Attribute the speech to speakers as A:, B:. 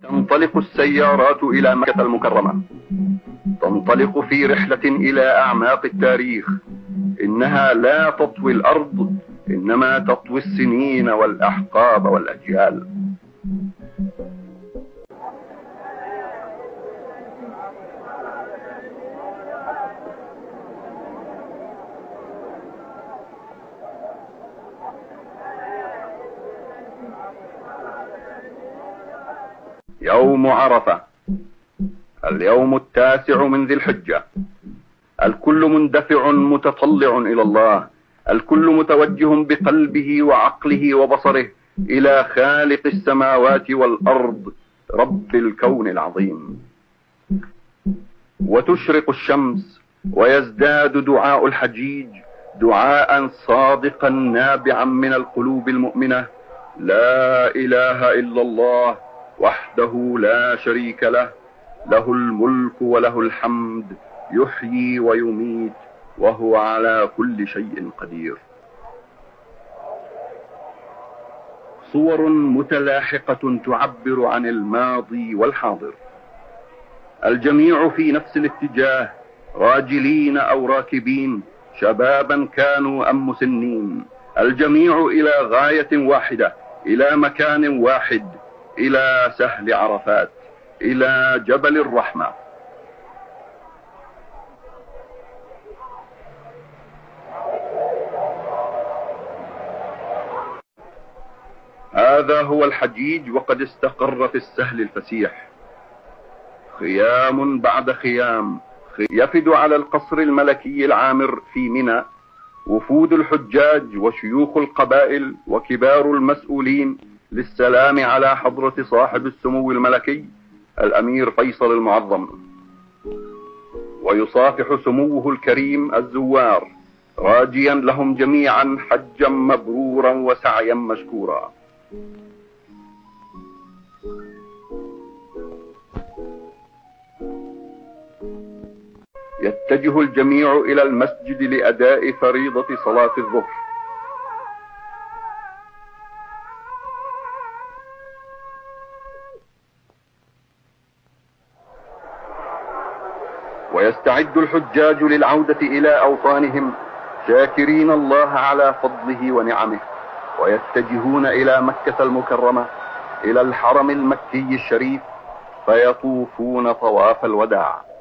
A: تنطلق السيارات إلى مكة المكرمة، تنطلق في رحلة إلى أعماق التاريخ. إنها لا تطوي الأرض، إنما تطوي السنين والأحقاب والأجيال. يوم عرفة، اليوم 9 من ذي الحجة. الكل مندفع متطلع إلى الله، الكل متوجه بقلبه وعقله وبصره إلى خالق السماوات والأرض، رب الكون العظيم. وتشرق الشمس ويزداد دعاء الحجيج دعاء صادقا نابعا من القلوب المؤمنة: لا إله إلا الله وحده لا شريك له، له الملك وله الحمد، يحيي ويميت وهو على كل شيء قدير. صور متلاحقة تعبر عن الماضي والحاضر، الجميع في نفس الاتجاه، راجلين أو راكبين، شبابا كانوا أم مسنين، الجميع إلى غاية واحدة، إلى مكان واحد، إلى سهل عرفات، إلى جبل الرحمة. هذا هو الحجيج، وقد استقر في السهل الفسيح، خيام بعد خيام يفد على القصر الملكي العامر في منى وفود الحجاج وشيوخ القبائل وكبار المسؤولين للسلام على حضرة صاحب السمو الملكي الأمير فيصل المعظم. ويصافح سموه الكريم الزوار، راجيا لهم جميعا حجا مبرورا وسعيا مشكورا. يتجه الجميع إلى المسجد لأداء فريضة صلاة الظهر. ويستعد الحجاج للعودة إلى أوطانهم شاكرين الله على فضله ونعمه، ويتجهون إلى مكة المكرمة، إلى الحرم المكي الشريف، فيطوفون طواف الوداع.